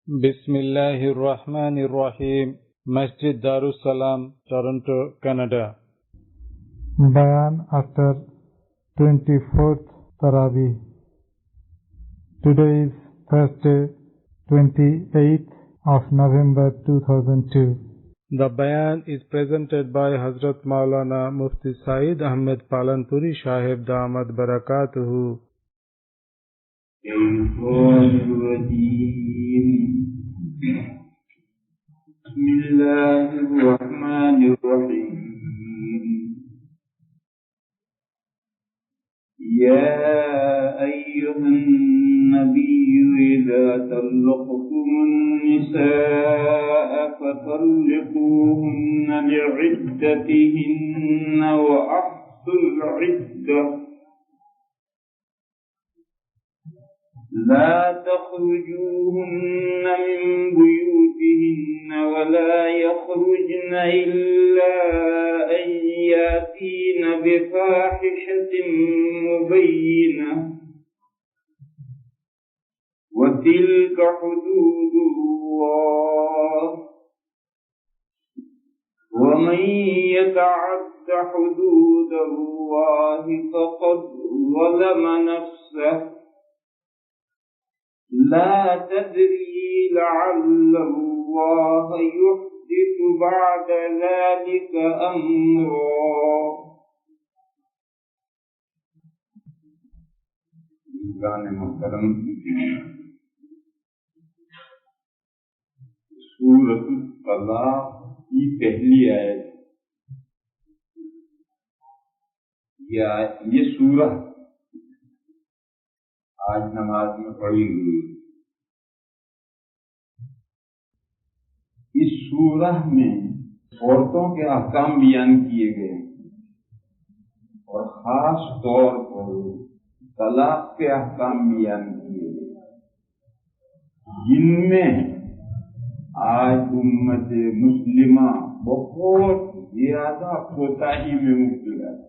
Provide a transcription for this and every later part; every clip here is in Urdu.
بسم اللہ الرحمن الرحیم. مسجد Darussalam, Toronto, Canada. Bayan after 24th Tarawih. Today is Thursday, 28th of November 2002. The Bayan is presented by Hazrat Maulana Mufti Saeed Ahmed Palanpuri Sahib Damat Barakatuhu. بسم الله الرحمن الرحيم. يا أيها النبي إذا طلقتم النساء فطلقوهن لعدتهن وأحصوا العدة لا تخرجوهن من بيوتهن ولا يخرجن إلا أن يأتين بفاحشة مبينة وتلك حدود الله ومن يتعد حدود الله فقد ظلم نفسه لا تدري لعل الله يحدث بعد ذلك أمرا. جان محترم، سورۃ الطلاق کی پہلی آیت یا یہ سورہ آج نماز میں پڑھی ہوئی. اس سورہ میں عورتوں کے احکام بیان کیے گئے اور خاص طور پر طلاق کے احکام بیان کیے گئے، جن میں آج امت مسلمہ بہت زیادہ کوتاہی میں مبتلا ہے،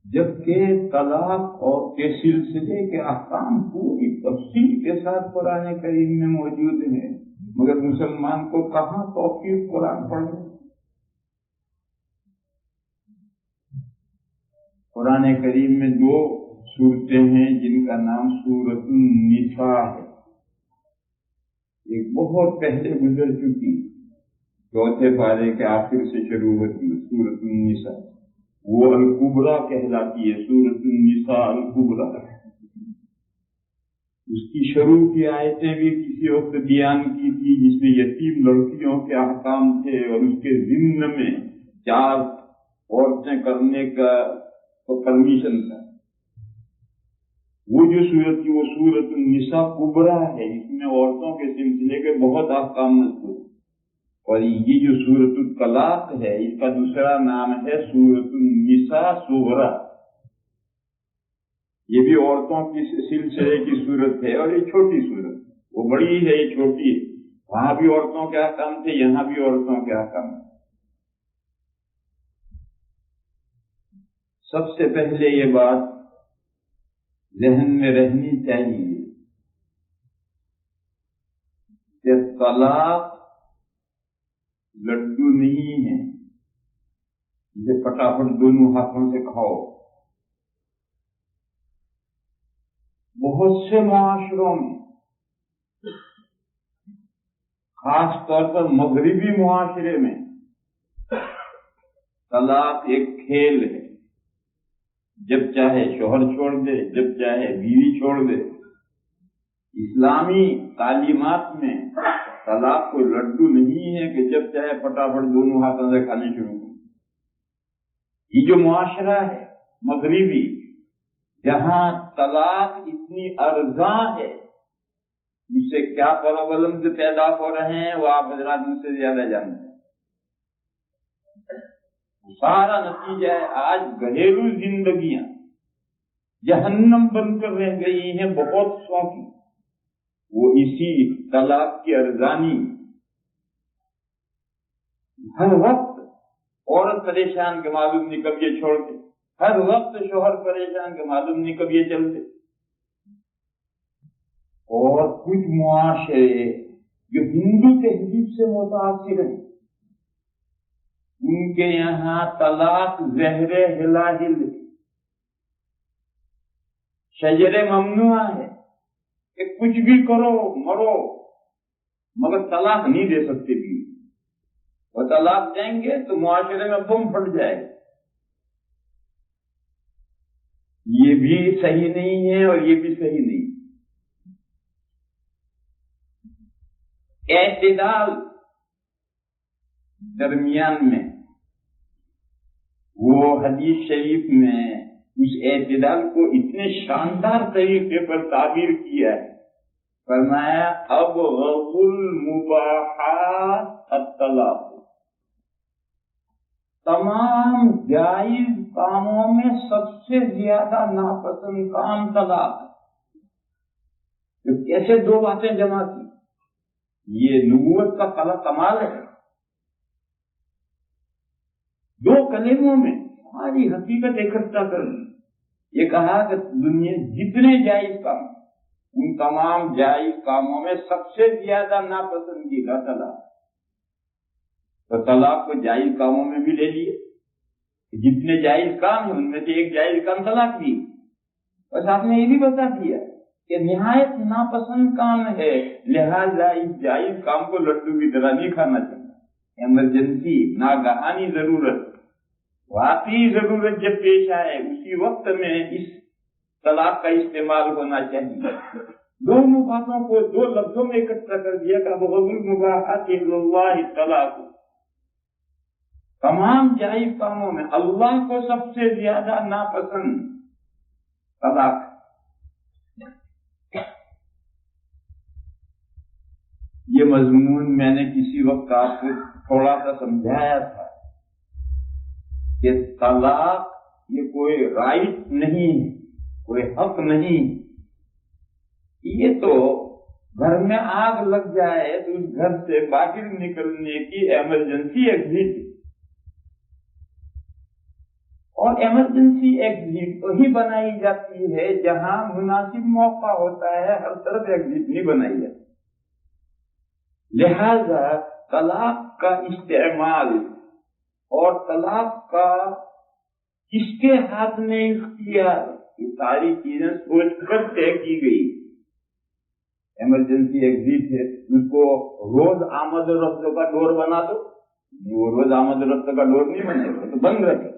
جبکہ طلاق اور کے سلسلے کے احکام پوری تفصیل کے ساتھ قرآن کریم میں موجود ہیں، مگر مسلمان کو کہاں توفیق قرآن پڑھے. قرآن کریم میں دو سورتیں ہیں جن کا نام سورۃ النساء ہے. ایک بہت پہلے گزر چکی، چوتھے پارے کے آخر سے شروع ہوتی سورۃ النساء، وہ الکبریٰ کہلاتی ہے، سورۃ النساء الکبریٰ. اس کی شروع کی آیتیں بھی کسی وقت بیان کی تھی جس میں یتیم لڑکیوں کے احکام تھے اور اس کے ضمن میں 4 عورتیں کرنے کا پرمیشن تھا. وہ جو سورت تھی وہ سورۃ النساء کبریٰ ہے، اس میں عورتوں کے سلسلے کے بہت احکام مذکور. اور یہ جو سورۃ الطلاق ہے اس کا دوسرا نام ہے سورۃ النساء صغریٰ. یہ بھی عورتوں کی سلسلے کی صورت ہے اور یہ چھوٹی صورت، وہ بڑی ہے یہ چھوٹی ہے. وہاں بھی عورتوں کے احکام تھے، یہاں بھی عورتوں کے احکام تھے. سب سے پہلے یہ بات ذہن میں رہنی چاہیے کہ طلاق لڈو نہیں ہے جسے پٹافٹ دونوں ہاتھوں سے کھاؤ. بہت سے معاشروں میں، خاص طور پر مغربی معاشرے میں، طلاق ایک کھیل ہے. جب چاہے شوہر چھوڑ دے، جب چاہے بیوی چھوڑ دے. اسلامی تعلیمات میں طلاق کوئی لڈو نہیں ہے کہ جب چاہے پٹافٹ دونوں ہاتھوں سے کھانے شروع کریں. یہ جو معاشرہ ہے مغربی، جہاں طلاق اتنی ارزاں ہے، اس سے کیا پرابلمز پیدا ہو رہے ہیں وہ آپ حضرات مجھ سے زیادہ جانتے ہیں. سارا نتیجہ ہے آج گھریلو زندگیاں جہنم بن کر رہ گئی ہیں بہت سو کی. وہ اسی طلاق کی ارزانی. ہر وقت عورت پریشان کہ معلوم نہیں کب یہ چھوڑ دے، ہر وقت شوہر پریشان کہ معلوم نہیں کب یہ چل دے. اور کچھ معاشرے جو ہندو تہذیب سے متاثر ہیں، ان کے یہاں طلاق زہر ہلاہل، شجر ممنوع ہے کہ کچھ بھی کرو مرو، مگر طلاق نہیں دے سکتے بھی، اور طلاق دیں گے تو معاشرے میں بم پھٹ جائے. یہ بھی صحیح نہیں ہے اور یہ بھی صحیح نہیں. اعتدال درمیان میں، وہ حدیث شریف میں اس اعتدال کو اتنے شاندار طریقے پر تعبیر کیا ہے. فرمایا ابغض المباحات الطلاق، تمام جائز کاموں میں سب سے زیادہ ناپسند کام طلاق. تو کیسے دو باتیں جمع کی؟ یہ نبوت کا کمال ہے. دو کلموں میں ساری حقیقت اکٹھا کرنی. یہ کہا کہ دنیا جتنے جائز کام، ان تمام جائز کاموں میں سب سے زیادہ ناپسندیدہ طلاق. تو طلاق کو جائز کاموں میں بھی لے لیے، جتنے جائز کام ہیں ان میں سے ایک جائز کام طلاق بھی. بس آپ نے یہ بھی بتا دیا کہ نہایت ناپسند کام ہے، لہذا اس جائز کام کو لڈو کی طرح نہیں کھانا چاہیے. ایمرجنسی، ناگہانی ضرورت، واقعی ضرورت جب پیش آئے اسی وقت میں اس طلاق کا استعمال ہونا چاہیے. دونوں باتوں کو دو لفظوں میں اکٹھا کر دیا کہ ابغض المباحات الا اللہ الطلاق. تمام جائز کاموں میں اللہ کو سب سے زیادہ ناپسند طلاق. یہ مضمون میں نے کسی وقت آپ کو تھوڑا سا سمجھایا تھا کہ طلاق یہ کوئی رائٹ نہیں، کوئی حق نہیں. یہ تو گھر میں آگ لگ جائے تو اس گھر سے باہر نکلنے کی ایمرجنسی ایگزٹ. اور ایمرجنسی ایگزٹ وہی بنائی جاتی ہے جہاں مناسب موقع ہوتا ہے، ہر طرف ایگزٹ نہیں بنائی جاتی. لہذا طلاق کا استعمال اور طلاق کا کس کے ہاتھ میں اختیار، یہ ساری چیزیں سوچ کر طے کی گئی. ایمرجنسی ایگزٹ ہے، اس کو روز آمد و رفت کا ڈور بنا دو. وہ روز آمد و رفت کا ڈور نہیں بنے گا، تو بند رکھے،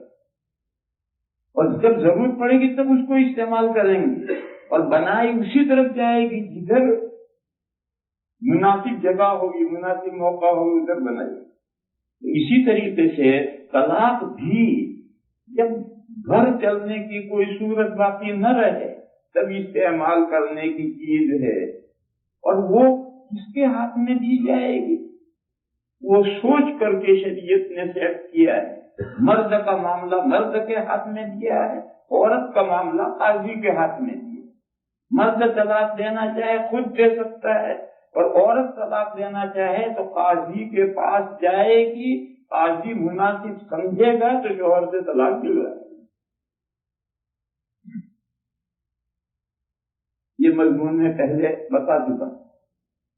اور جب ضرورت پڑے گی تب اس کو استعمال کریں گے. اور بنائی اسی طرف جائے گی جدھر مناسب جگہ ہوگی، مناسب موقع ہوگی، ادھر بنائی. اسی طریقے سے طلاق بھی جب گھر چلنے کی کوئی صورت باقی نہ رہے تب استعمال کرنے کی چیز ہے. اور وہ کس کے ہاتھ میں دی جائے گی، وہ سوچ کر کے شریعت نے سیٹ کیا ہے. مرد کا معاملہ مرد کے ہاتھ میں دیا ہے، عورت کا معاملہ قاضی کے ہاتھ میں دیا. مرد طلاق دینا چاہے خود دے سکتا ہے، اور عورت طلاق دینا چاہے تو قاضی کے پاس جائے گی. قاضی مناسب سمجھے گا تو شوہر سے طلاق دلوائے گا. یہ مضمون میں پہلے بتا چکا.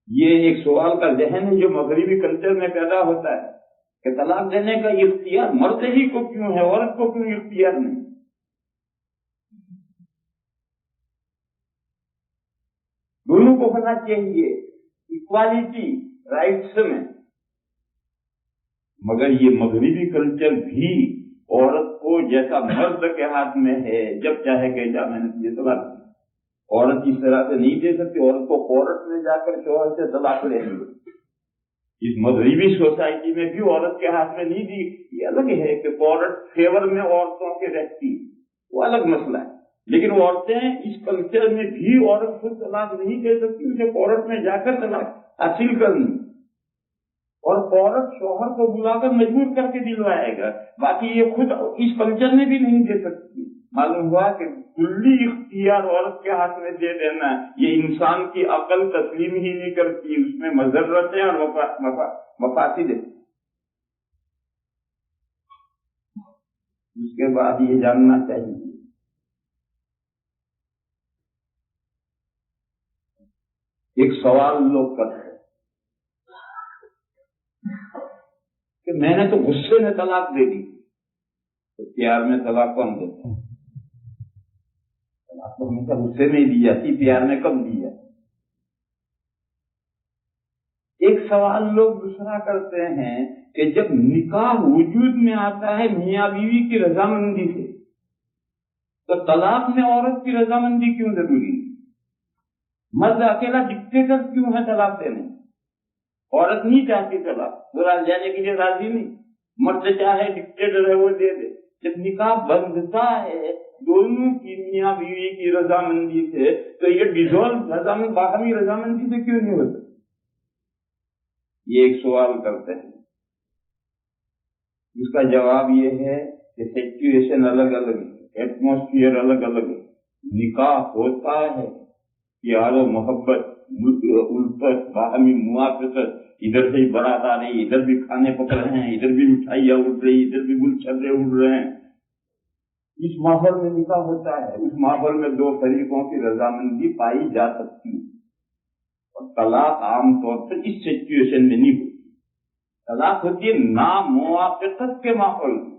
یہ ایک سوال کا ذہن ہے جو مغربی کلچر میں پیدا ہوتا ہے کہ طلاق دینے کا اختیار مرد ہی کو کیوں ہے، عورت کو کیوں اختیار نہیں. دونوں کو ہونا چاہیے ایکوالٹی رائٹس میں. مگر یہ مغربی کلچر بھی عورت کو جیسا مرد کے ہاتھ میں ہے، جب چاہے کہ جا میں نے تجھے طلاق دی. عورت اس طرح سے نہیں دے سکتی. عورت کو کورٹ میں جا کر شوہر سے طلاق لینی ہے. اس مغربی سوسائٹی میں بھی عورت کے ہاتھ میں نہیں دی. یہ الگ ہے کہ کورٹ فیور میں عورتوں کے رہتی، وہ الگ مسئلہ ہے. لیکن عورتیں اس کلچر میں بھی عورت خود طلاق نہیں دے سکتی، اسے کورٹ میں جا کر طلاق حاصل کرنی، اور عورت شوہر کو بلا کر مجبور کر کے دلوائے گا. باقی یہ خود اس کلچر میں بھی نہیں دے سکتی. معلوم ہوا کہ کلی اختیار عورت کے ہاتھ میں دے دینا یہ انسان کی عقل تسلیم ہی نہیں کرتی. اس میں مضرتیں اور مفاسد ہیں. اس کے بعد یہ جاننا چاہیے ایک سوال لوگ کرتے ہیں کہ میں نے تو غصے میں طلاق دے دی، تو پیار میں طلاق کون دیتا ہے؟ طلاق تو ہمیشہ غصے میں ہی دی جاتی، پیار میں کب دی جاتی؟ ایک سوال لوگ دوسرا کرتے ہیں کہ جب نکاح وجود میں آتا ہے میاں بیوی کی رضامندی سے، تو طلاق میں عورت کی رضامندی کیوں ضروری ہے؟ مرد اکیلا ڈکٹیٹر کیوں ہے طلاق دینے؟ عورت نہیں چاہتی طلاق، برا جانے کے لیے راضی نہیں، مرد چاہے ڈکٹیٹر ہے وہ دے دے۔ جب نکاح بندتا ہے دونوں کی میاں بیوی کی رضامندی سے، تو یہ ڈیزولو باہمی رضامندی سے کیوں نہیں ہوتا؟ یہ ایک سوال کرتے ہیں، اس کا جواب یہ ہے کہ سچویشن الگ الگ ہے، ایٹماسفیئر الگ الگ ہے۔ نکاح ہوتا ہے پیار و محبت، الفت، باہمی موافقت، ادھر سے بارات آ رہی، ادھر بھی کھانے پک رہے ہیں، ادھر بھی مٹھائیاں اڑ رہی، ادھر بھی گل چھلے اڑ رہے ہیں، اس ماحول میں نکاح ہوتا ہے۔ اس ماحول میں دو فریقوں کی رضامندی پائی جا سکتی ہے، اور طلاق عام طور پر اس سچویشن میں نہیں ہوتی۔ طلاق ہوتی ہے ناموافقت کے ماحول میں۔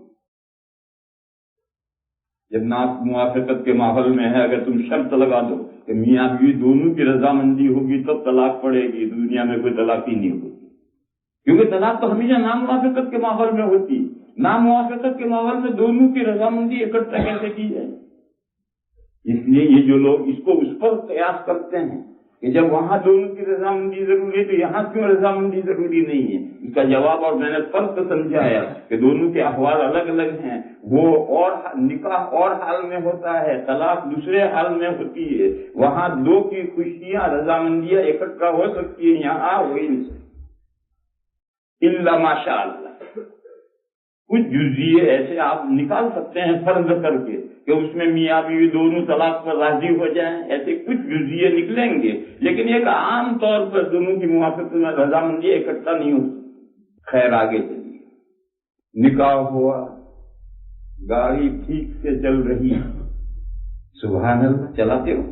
جب ناموافقت کے ماحول میں ہے، اگر تم شرط لگا دو کہ میاں بیوی دونوں کی رضامندی ہوگی تب طلاق پڑے گی، دنیا میں کوئی طلاق ہی نہیں ہوگی، کیونکہ طلاق تو ہمیشہ ناموافقت کے ماحول میں ہوتی ہے۔ ناموافقت کے ماحول میں دونوں کی رضامندی اکٹھا کیسے کی جائے؟ اس لیے یہ جو لوگ اس کو اس پر قیاس کرتے ہیں کہ جب وہاں دونوں کی رضامندی ضروری ہے تو یہاں کیوں رضامندی ضروری نہیں ہے، اس کا جواب، اور میں نے فرق سمجھایا کہ دونوں کے احوال الگ الگ ہیں۔ وہ اور نکاح اور حال میں ہوتا ہے، طلاق دوسرے حال میں ہوتی ہے، وہاں دو کی خوشیاں رضامندیاں اکٹھا ہو سکتی ہیں، یہاں ہو ہی نہیں سکتی الا ماشاء اللہ۔ کچھ جزیے ایسے آپ نکال سکتے ہیں فرض کر کے کہ اس میں میاں بیوی دونوں طلاق پر راضی ہو جائیں، ایسے کچھ جزیے نکلیں گے، لیکن ایک عام طور پر دونوں کی موافقت میں رضامندی اکٹھا نہیں ہو سکتی۔ خیر آگے چلیے، نکاح ہوا، گاڑی ٹھیک سے چل رہی، سبحان اللہ چلاتے ہو،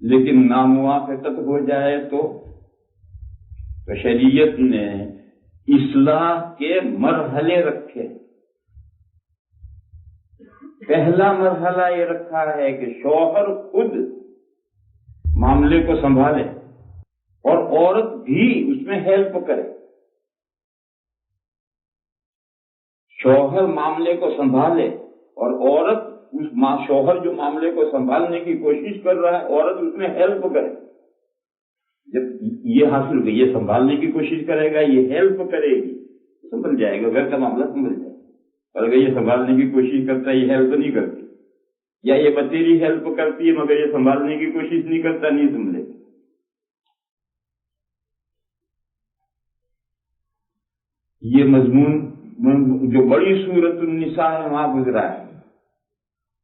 لیکن ناموافقت ہو جائے تو شریعت نے اصلاح کے مرحلے رکھے۔ پہلا مرحلہ یہ رکھا ہے کہ شوہر خود معاملے کو سنبھالے اور عورت بھی اس میں ہیلپ کرے۔ شوہر معاملے کو سنبھالے اور عورت شوہر جو معاملے کو سنبھالنے کی کوشش کر رہا ہے، عورت اس میں ہیلپ کرے۔ جب یہ حاصل ہو، یہ سنبھالنے کی کوشش کرے گا، یہ ہیلپ کرے گی، سنبھل جائے گا، گھر کا معاملہ سنبھل جائے گا۔ اور اگر یہ سنبھالنے کی کوشش کرتا ہے، یہ ہیلپ نہیں کرتی، یا یہ بتیری ہیلپ کرتی ہے مگر یہ سنبھالنے کی کوشش نہیں کرتا، نہیں سنبھلے گا۔ یہ مضمون جو بڑی سورۃ النساء ہے وہاں گزرا ہے،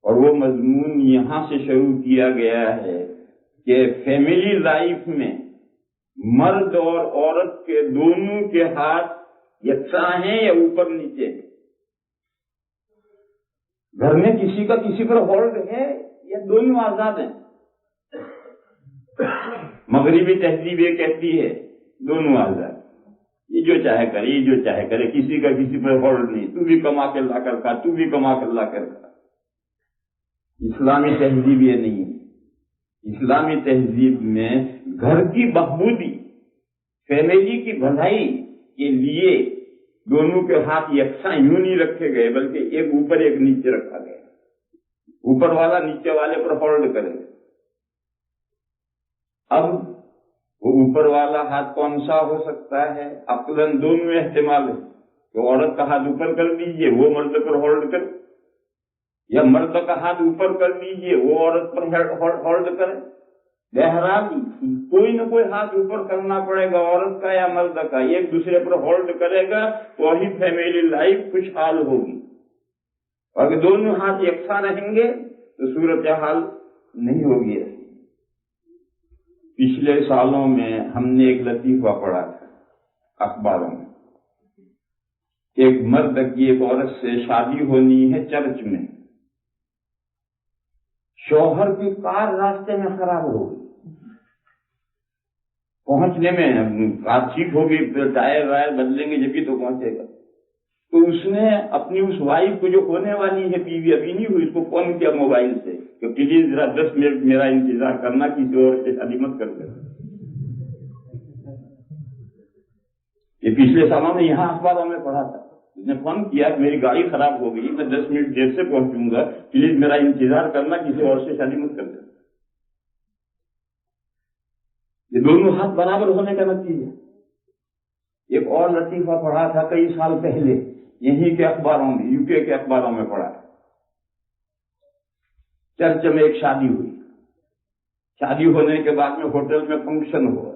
اور وہ مضمون یہاں سے شروع کیا گیا ہے کہ فیملی لائف میں مرد اور عورت کے دونوں کے ہاتھ یکساں ہیں یا اوپر نیچے ہیں؟ گھر میں کسی کا کسی پر ہولڈ ہے یا دونوں آزاد ہیں؟ مغربی تہذیب یہ کہتی ہے دونوں آزاد، یہ جو چاہے کرے، یہ جو چاہے کرے، کسی کا کسی پر ہولڈ نہیں، تو بھی کما کے لا کر کھا، تو بھی کما کر لا کر کھا۔ اسلامی تہذیب یہ نہیں ہے۔ اسلامی تہذیب میں گھر کی بہبودی، فیملی کی بھلائی کے لیے دونوں کے ہاتھ یکساں یوں نہیں رکھے گئے، بلکہ ایک اوپر ایک نیچے رکھا گیا۔ اوپر والا نیچے والے پر ہولڈ کرے۔ اب وہ اوپر والا ہاتھ کون سا ہو سکتا ہے؟ عقلاً دونوں احتمال ہے کہ عورت کا ہاتھ اوپر کر دیجئے، وہ مرد پر ہولڈ کرے، یا مرد کا ہاتھ اوپر کر دیجئے، وہ عورت پر ہولڈ کرے۔ بہرحال کوئی نہ کوئی ہاتھ اوپر کرنا پڑے گا، عورت کا یا مرد کا، ایک دوسرے پر ہولڈ کرے گا تو وہی فیملی لائف خوشحال ہوگی۔ اگر دونوں ہاتھ یکساں رہیں گے تو صورتحال نہیں ہوگی ایسی۔ پچھلے سالوں میں ہم نے ایک لطیفہ پڑھا تھا اخباروں میں، ایک مرد کی ایک عورت سے شادی ہونی ہے چرچ میں، شوہر کی کار راستے میں خراب ہو گئی، پہنچنے میں بات ٹھیک ہوگی، پھر ٹائر وائر بدلیں گے جبھی تو پہنچے گا. تو اس نے اپنی اس وائف کو جو ہونے والی ہے بیوی ابھی نہیں ہوئی، اس کو فون کیا موبائل سے کہ پلیز ذرا 10 منٹ میرا انتظار کرنا، کسی اور سے شادی مت کر دینا. یہ پچھلے سالوں میں یہاں اخباروں میں پڑھا تھا. اس نے فون کیا کہ میری گاڑی خراب ہو گئی، میں 10 منٹ دیر سے پہنچوں گا، پلیز میرا انتظار کرنا، کسی اور سے شادی مت کر دینا. یہ دونوں ہاتھ برابر ہونے کا نتیجہ. ایک اور لطیفہ پڑھا تھا کئی سال پہلے یہیں کے اخباروں میں، یو کے اخباروں میں پڑھا. چرچ میں ایک شادی ہوئی. شادی ہونے کے بعد میں ہوٹل میں فنکشن ہوا.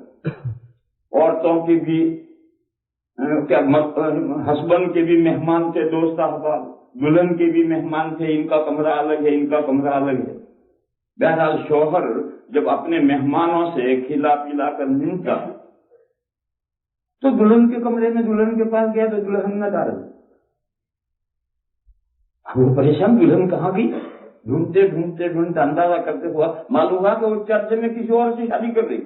عورتوں کی بھی ہسبینڈ کے بھی مہمان تھے، دوست احباب، دلہن کے بھی مہمان تھے. ان کا کمرہ الگ ہے، ان کا کمرہ الگ ہے. بہرحال شوہر جب اپنے مہمانوں سے کھلا پلا کر ملتا تو دلہن کے کمرے میں دلہن کے پاس گیا تو دلہن نہ ڈال. وہ پریشان، دلہن کہاں گئی؟ ڈھونڈتے ڈھونڈتے ڈھونڈتے اندازہ کرتے ہوا معلوم ہوا کہ وہ چرچ میں کسی اور سے شادی کر رہی.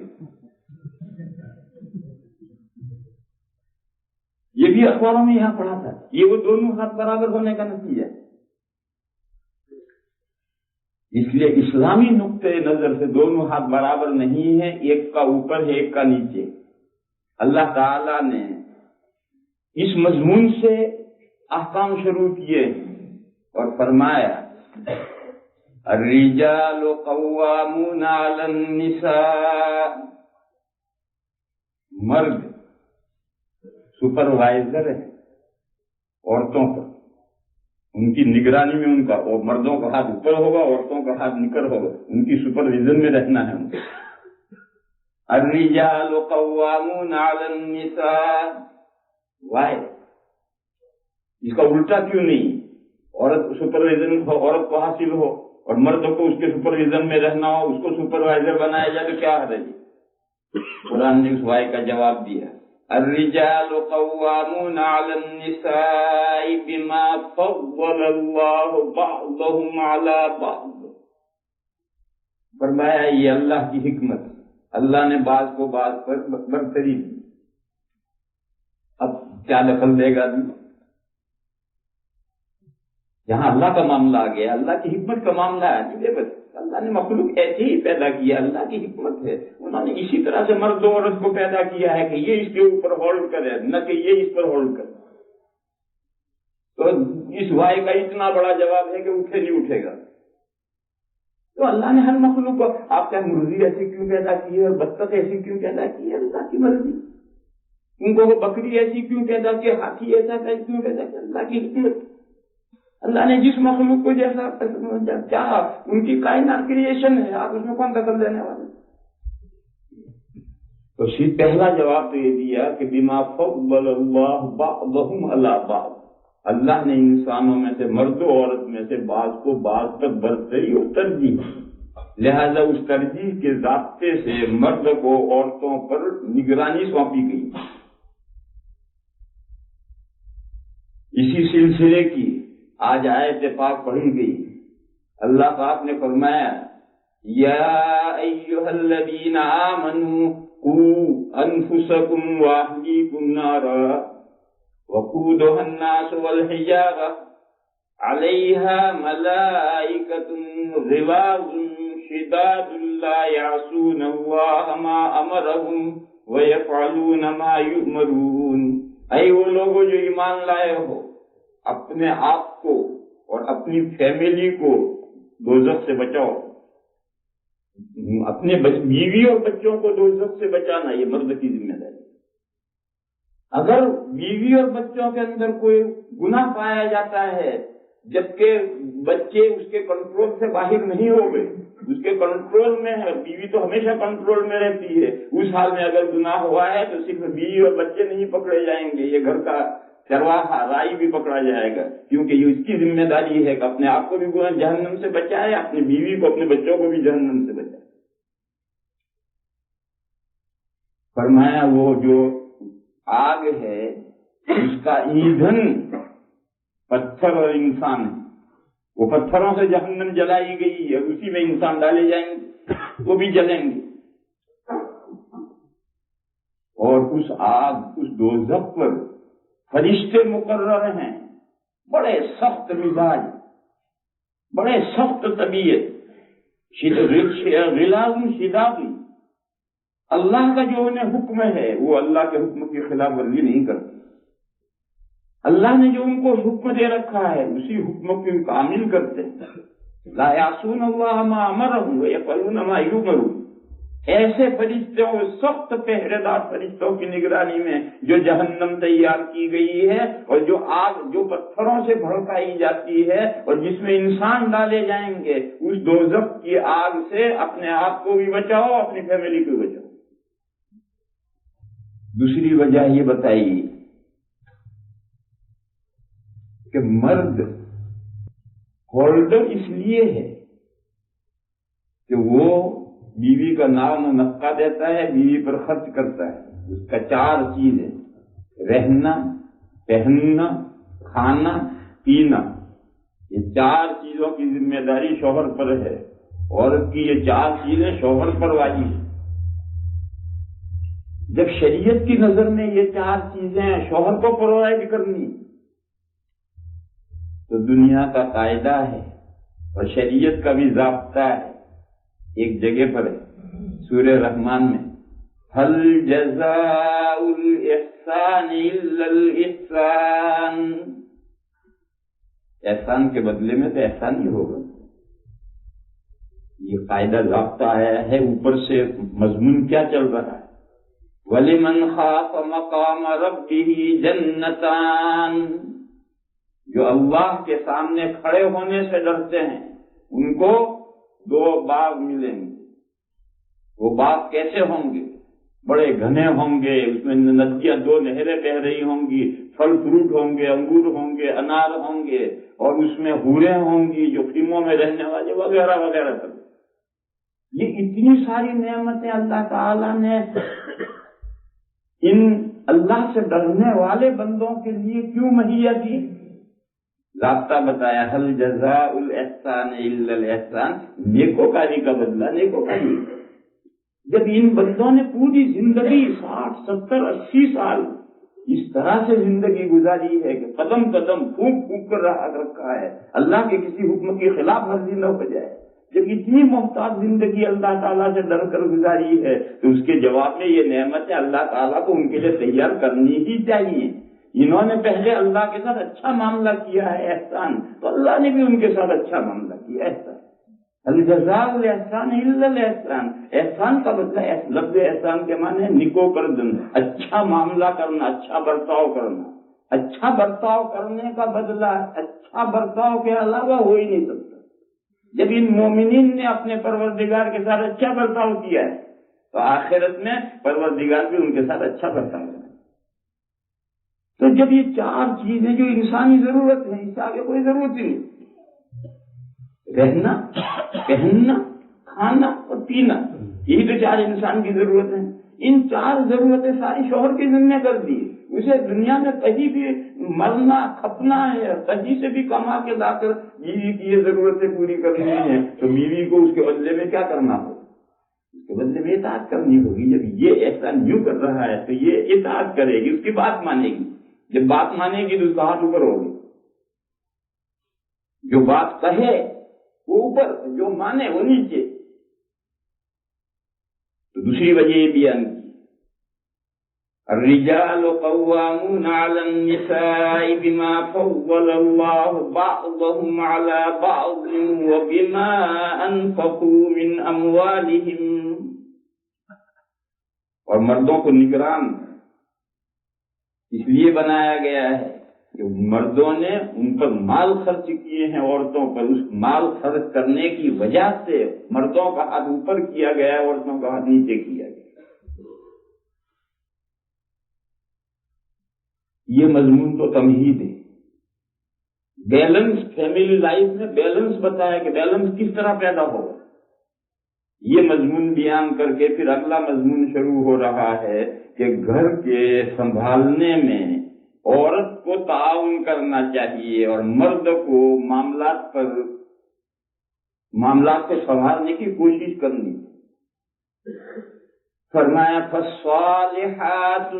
یہ بھی اخباروں میں یہاں پڑھا تھا. یہ وہ دونوں ہاتھ برابر ہونے کا نتیجہ ہے. اس لیے اسلامی نقطۂ نظر سے دونوں ہاتھ برابر نہیں ہیں، ایک کا اوپر ہے ایک کا نیچے. اللہ تعالی نے اس مضمون سے احکام شروع کیے اور فرمایا الرجال قوامون علی النساء. مرد سپروائزر ہے عورتوں پر، ان کی نگرانی میں ان کا، اور مردوں کا ہاتھ اوپر ہوگا، عورتوں کا ہاتھ نیچے ہوگا، ان کی سپرویژن میں رہنا ہے ان کو. الرجال قوامون علی النساء. وائی؟ اس کا الٹا کیوں نہیں؟ عورت سپرویژن ہو، عورت کو حاصل ہو اور مرد کو اس کے سپرویژن میں رہنا ہو، اس کو سپروائزر بنایا جائے تو کیا ہے؟ قرآن نے اس وائی کا جواب دیا. الرجال قوامون علی النساء بما فضل اللہ بعضهم علی بعض. فرمایا یہ اللہ کی حکمت، اللہ نے بعض کو بعض پر برتری دی. اب کیا دخل دے گا؟ یہاں اللہ کا معاملہ آ گیا، اللہ کی حکمت کا معاملہ ہے. بس اللہ نے مخلوق ایسے ہی پیدا کیا، اللہ کی حکمت ہے. انہوں نے اسی طرح سے مرد و عورت کو پیدا کیا ہے کہ یہ اس کے اوپر ہولڈ کرے، نہ کہ یہ اس پر ہولڈ کرے. تو اس وائے کا اتنا بڑا جواب ہے کہ اٹھے نہیں اٹھے گا. تو اللہ نے ہر مخلوق کو، آپ کا مرغی ایسی کیوں پیدا کی ہے اور بطخ ایسی کیوں پیدا کی ہے؟ اللہ کی مرضی. ان کو وہ بکری ایسی کیوں پیدا کی، ہاتھی ایسا کیوں پیدا کیا؟ اللہ کی حکمت. اللہ نے جس مخلوق کو جیسا چاہا، ان کی کائنات کریشن ہے، آپ اس میں کون دخل دینے والے؟ تو پہلا جواب تو یہ دیا کہ بما فضل اللہ بعضهم علی بعض. اللہ نے انسانوں میں سے، مرد و عورت میں سے بعض کو بعض پر برتری اور ترجیح، لہذا اس ترجیح کے ضابطے سے مرد کو عورتوں پر نگرانی سونپی گئی. اسی سلسلے کی آج آیت پاک پڑھی گئی. اللہ پاک نے فرمایا یا ایھا الذین آمنوا قوا انفسکم واہلیکم نارا وقودها الناس والحجارہ علیہا ملائکۃ غلاظ شداد لا یعصون اللہ ما امرهم ویفعلون ما یؤمرون. اے وہ لوگوں جو ایمان لائے ہو، اپنے آپ کو اور اپنی فیملی کو دوزخ سے بچاؤ. اپنے بیوی اور بچوں کو دوزخ سے بچانا یہ مرد کی ذمہ داری. اگر بیوی اور بچوں کے اندر کوئی گناہ پایا جاتا ہے جبکہ بچے اس کے کنٹرول سے باہر نہیں ہو گئے، اس کے کنٹرول میں ہے، بیوی تو ہمیشہ کنٹرول میں رہتی ہے، اس حال میں اگر گناہ ہوا ہے تو صرف بیوی اور بچے نہیں پکڑے جائیں گے، یہ گھر کا چرواہا رائی بھی پکڑا جائے گا، کیونکہ یہ اس کی ذمہ داری ہے کہ اپنے آپ کو بھی جہنم سے بچائے، اپنی بیوی کو، اپنے بچوں کو بھی جہنم سے بچائے. فرمایا وہ جو آگ ہے اس کا ایندھن پتھر اور انسان ہے، وہ پتھروں سے جہنم جلائی گئی ہے، اسی میں انسان ڈالے جائیں گے، وہ بھی جلیں گے. اس آگ، اس دوزخ پر فرشتے مقرر ہیں، بڑے سخت مزاج، بڑے سخت طبیعت، غلاظ شداد۔ اللہ کا جو انہیں حکم ہے وہ اللہ کے حکم کی خلاف ورزی نہیں کرتے۔ اللہ نے جو ان کو حکم دے رکھا ہے اسی حکم کو کامل کرتے ہیں۔ لا یعصون اللہ ما امرهم ویفعلون ما یؤمرون۔ ایسے فرشتوں، سخت پہرے دار فرشتوں کی نگرانی میں جو جہنم تیار کی گئی ہے، اور جو آگ جو پتھروں سے بھڑکائی جاتی ہے اور جس میں انسان ڈالے جائیں گے، اس دوزخ کی آگ سے اپنے آپ کو بھی بچاؤ، اپنی فیملی کو بھی بچاؤ۔ دوسری وجہ یہ بتائیے کہ مرد ہولڈر اس لیے ہے کہ وہ بیوی کا نام و نقہ دیتا ہے، بیوی پر خرچ کرتا ہے۔ اس کا 4 چیزیں: رہنا، پہننا، کھانا، پینا۔ یہ 4 چیزوں کی ذمہ داری شوہر پر ہے۔ عورت کی یہ 4 چیزیں شوہر پر واجب ہیں۔ جب شریعت کی نظر میں یہ 4 چیزیں شوہر کو پرووائڈ کرنی تو دنیا کا قاعدہ ہے اور شریعت کا بھی ضابطہ ہے، ایک جگہ پر ہے سورہ رحمان میں، هل جزاء الاحسان الا الاحسان۔ احسان کے بدلے میں تو احسان ہی ہوگا۔ یہ قاعدہ ضابطہ آیا ہے، اوپر سے مضمون کیا چل رہا ہے؟ وَلِمَنْ خَافَ مَقَامَ رَبِّهِ جَنَّتَانِ۔ جو اللہ کے سامنے کھڑے ہونے سے ڈرتے ہیں ان کو 2 باغ ملیں گے۔ وہ باغ کیسے ہوں گے؟ بڑے گھنے ہوں گے، اس میں ندیاں 2 نہریں بہ رہی ہوں گی، پھل فروٹ ہوں گے، انگور ہوں گے، انار ہوں گے، اور اس میں حوریں ہوں گی جو خیموں میں رہنے والے وغیرہ وغیرہ سب۔ یہ اتنی ساری نعمتیں اللہ تعالی نے ان اللہ سے ڈرنے والے بندوں کے لیے کیوں مہیا کی؟ ضابطہ بتایا، هل جزاء الاحسان الا الاحسان۔ نیکوکاری کا بدلہ نیکوکاری۔ جب ان بندوں نے پوری زندگی 60 70 80 سال اس طرح سے زندگی گزاری ہے کہ قدم قدم پھونک پھونک کر رکھا ہے، اللہ کے کسی حکم کی خلاف ورزی نہ ہو جائے، جب اتنی محتاط زندگی اللہ تعالیٰ سے ڈر کر گزاری ہے تو اس کے جواب میں یہ نعمتیں اللہ تعالیٰ کو ان کے لیے تیار کرنی ہی چاہیے۔ انہوں نے پہلے اللہ کے ساتھ اچھا معاملہ کیا ہے، احسان، تو اللہ نے بھی ان کے ساتھ اچھا معاملہ کیا، احسان۔ الجزاء الاحسان الا الاحسان۔ احسان کا بدلہ، لفظ احسان کے معنی نکو کردن، اچھا معاملہ کرنا، اچھا برتاؤ کرنا۔ اچھا برتاؤ کرنے کا بدلہ اچھا برتاؤ کے علاوہ ہو ہی نہیں سکتا۔ جب ان مومنین نے اپنے پروردگار کے ساتھ اچھا برتاؤ کیا ہے تو آخرت میں پروردگار بھی ان کے ساتھ اچھا برتاؤ کرے۔ تو جب یہ 4 چیزیں جو انسانی ضرورت ہے، اس سے آگے کوئی ضرورت ہی نہیں، رہنا، پہننا، کھانا اور پینا، یہی تو 4 انسان کی ضرورت ہیں۔ ان 4 ضرورتیں ساری شوہر کے ذمہ کر دی۔ اسے دنیا میں کہیں بھی مرنا کھپنا ہے، کہیں سے بھی کما کے لا کر بیوی کی یہ ضرورتیں پوری کرنی ہیں تو بیوی کو اس کے بدلے میں کیا کرنا ہوگا؟ اس کے بدلے میں اطاعت کرنی ہوگی۔ جب یہ احسان یوں کر رہا ہے تو یہ اطاعت کرے گی، اس کی بات مانے گی۔ جب بات مانے گی تو اس کا ہاتھ اوپر ہوگی۔ جو بات کہے وہ اوپر، جو مانے وہ نیچے۔ تو دوسری وجہ یہ بیان کی، الرجال قوامون على النساء بما فضل الله بعضهم على بعض وبما انفقوا من اموالهم۔ اور مردوں کو نگران اس لیے بنایا گیا ہے کہ مردوں نے ان پر مال خرچ کیے ہیں عورتوں پر، اس مال خرچ کرنے کی وجہ سے مردوں کا ہاتھ اوپر کیا گیا، عورتوں کا ہاتھ نیچے کیا گیا۔ یہ مضمون تو تمہید ہے، بیلنس، فیملی لائف میں بیلنس بتایا کہ بیلنس کس طرح پیدا ہوگا۔ یہ مضمون بیان کر کے پھر اگلا مضمون شروع ہو رہا ہے کہ گھر کے سنبھالنے میں عورت کو تعاون کرنا چاہیے اور مرد کو معاملات کو سنبھالنے کی کوشش کرنی۔ فرمایا فالصالحات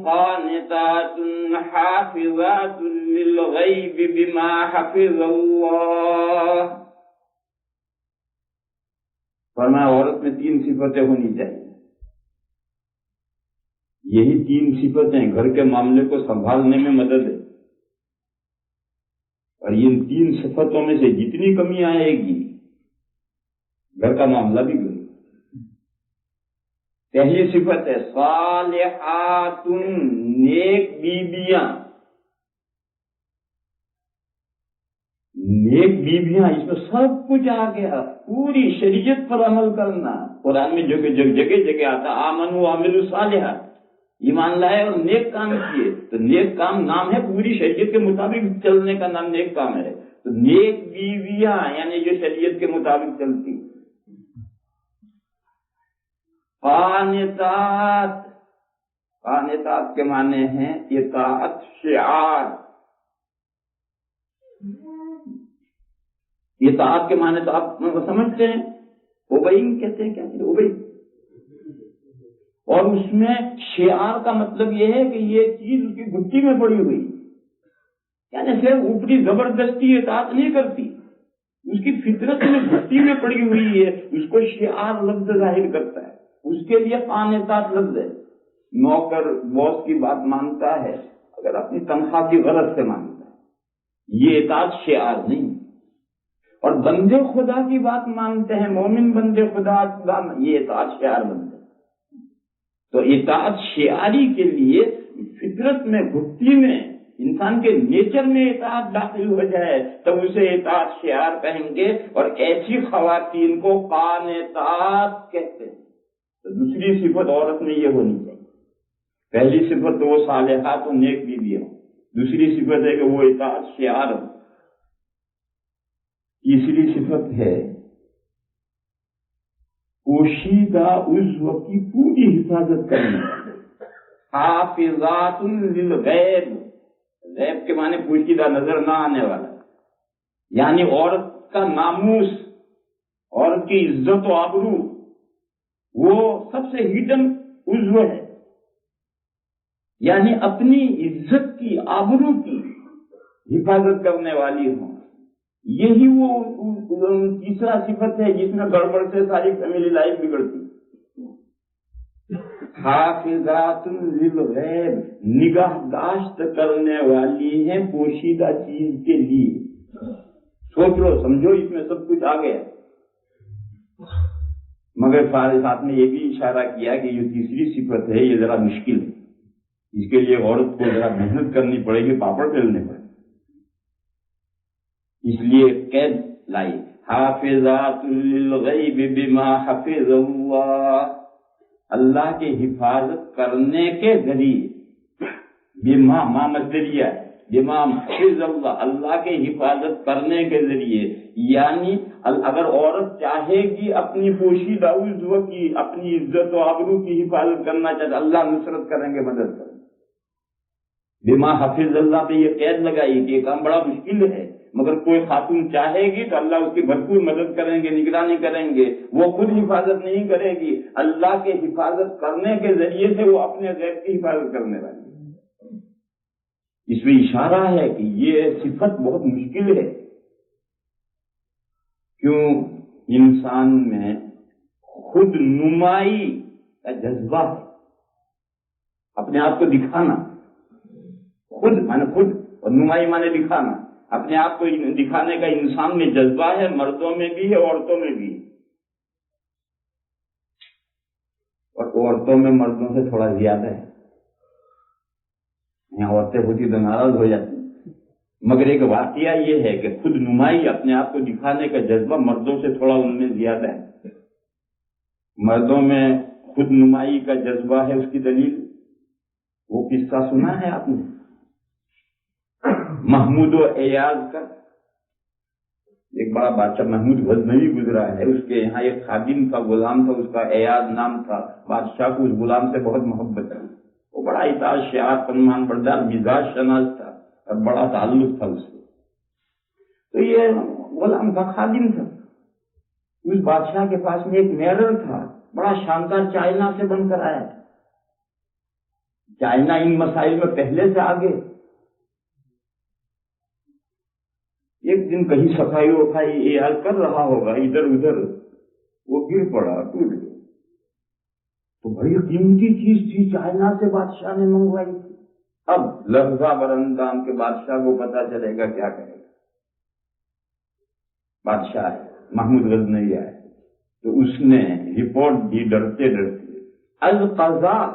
قانتات حافظات للغیب بما حفظ اللہ. فرمایا عورت میں 3 صفتیں ہونی چاہیے. یہی 3 صفتیں گھر کے معاملے کو سنبھالنے میں مدد ہے. اور ان 3 صفتوں میں سے جتنی کمی آئے گی گھر کا معاملہ بھی گرے. پہلی صفت ہے صالحات نیک بیویاں. نیک بیویاں اس میں سب کچھ آ گیا. پوری شریعت پر عمل کرنا. قرآن میں جگہ جگہ آتا آمنوا وعملوا الصالحات، ایمان لائے اور نیک کام کیے. تو نیک کام نام ہے پوری شریعت کے مطابق چلنے کا نام نیک کام ہے. تو نیک بیویاں یعنی جو شریعت کے مطابق چلتی. قانتات، قانتات کے معنی ہیں اطاعت شعار. اطاعت کے معنی تو آپ سمجھتے ہیں، اوبئنگ کہتے ہیں. کیا اوبئنگ؟ اور اس میں شعار کا مطلب یہ ہے کہ یہ چیز اس کی گھٹی میں پڑی ہوئی، یعنی صرف اوپری زبردستی اطاعت نہیں کرتی، اس کی فطرت میں گھٹی میں پڑی ہوئی ہے. اس کو شعار لفظ ظاہر کرتا ہے. اس کے لیے قانتات لفظ ہے. نوکر باس کی بات مانتا ہے اگر اپنی تنخواہ کی غرض سے مانتا ہے، یہ اطاعت شعار نہیں. اور بندے خدا کی بات مانتے ہیں، مومن بندے خدا، یہ اطاعت شعار بنتے ہیں. تو اطاعت شعاری کے لیے فطرت میں گھٹی میں انسان کے نیچر میں اطاعت داخل ہو جائے تب اسے اطاعت شعار کہیں گے. اور ایسی خواتین کو قانتات کہتے ہیں. تو دوسری صفت عورت میں یہ ہونی چاہیے. پہلی صفت تو وہ صالحات و نیک بیوی ہو. دوسری صفت ہے کہ وہ اطاعت شعار ہو. تیسری صفت ہے پوشیدہ عضو کی پوری حفاظت کرنا. حافظات للغیب، غیب کے معنی پوشیدہ، نظر نہ آنے والا. یعنی عورت کا ناموس، عورت کی عزت و آبرو وہ سب سے ہڈن عضو ہے. یعنی اپنی عزت کی، آبرو کی حفاظت کرنے والی ہوں. یہی وہ تیسرا صفت ہے جس میں گڑبڑ سے ساری فیملی لائف بگڑتی. حافظات للغیب، نگہداشت کرنے والی ہیں پوشیدہ چیز کے لیے. سوچ لو، سمجھو، اس میں سب کچھ آ گیا. مگر ساتھ میں یہ بھی اشارہ کیا کہ یہ تیسری صفت ہے، یہ ذرا مشکل ہے. اس کے لیے عورت کو ذرا محنت کرنی پڑے گی، پاپڑ بیلنے پڑے. اس لیے قید لائی، حافظات للغیب بما حفظ اللہ. اللہ کے حفاظت کرنے کے ذریعے، بما ما مصدریہ ہے، بما حفظ اللہ، اللہ کے حفاظت کرنے کے ذریعے. یعنی اگر عورت چاہے گی اپنی پوشیدہ عضو کی، اپنی عزت و آبرو کی حفاظت کرنا چاہے، اللہ نصرت کریں گے، مدد کریں گے. بما حفظ اللہ پہ یہ قید لگائی کہ یہ کام بڑا مشکل ہے، مگر کوئی خاتون چاہے گی تو اللہ اس کی بھرپور مدد کریں گے، نگرانی کریں گے. وہ خود حفاظت نہیں کرے گی، اللہ کے حفاظت کرنے کے ذریعے سے وہ اپنے غیب کی حفاظت کرنے والی ہے. اس میں اشارہ ہے کہ یہ صفت بہت مشکل ہے. کیوں؟ انسان میں خود نمائی کا جذبہ ہے، اپنے آپ کو دکھانا. خود مانے خود، اور نمائی مانے دکھانا. اپنے آپ کو دکھانے کا انسان میں جذبہ ہے، مردوں میں بھی ہے، عورتوں میں بھی. اور عورتوں میں مردوں سے تھوڑا زیادہ ہے. یہاں عورتیں ہوتی تو ناراض ہو جاتی. مگر ایک واقعہ یہ ہے کہ خود نمائی، اپنے آپ کو دکھانے کا جذبہ مردوں سے تھوڑا ان میں زیادہ ہے. مردوں میں خود نمائی کا جذبہ ہے. اس کی دلیل وہ قصہ سنا ہے آپ نے، محمود و ایاز کا. ایک بڑا بادشاہ محمود غزنوی گزرا ہے، اس کے یہاں ایک خادم کا غلام تھا، اس کا ایاز نام تھا. بادشاہ کو اس غلام سے بہت محبت تھی. وہ بڑا اطاعت شعار، فرمان بردار، مزاج شناس تھا اور بڑا تعلق تھا اس سے. تو یہ غلام کا خادم تھا. اس بادشاہ کے پاس میں ایک میرر تھا، بڑا شاندار چائنا سے بن کر آیا. چائنا ان مسائل میں پہلے سے آگے. ایک دن کہیں صفائی وفائی کر رہا ہوگا ادھر ادھر، وہ گر پڑا، ٹوٹ گیا. تو بڑی قیمتی چیز تھی، چائنا سے بادشاہ نے منگوائی تھی. اب لفظہ برندام کے بادشاہ کو پتا چلے گا کیا کرے گا. بادشاہ ہے محمود غزنوی آئے تو اس نے رپورٹ دی ڈرتے ڈرتے، القضاء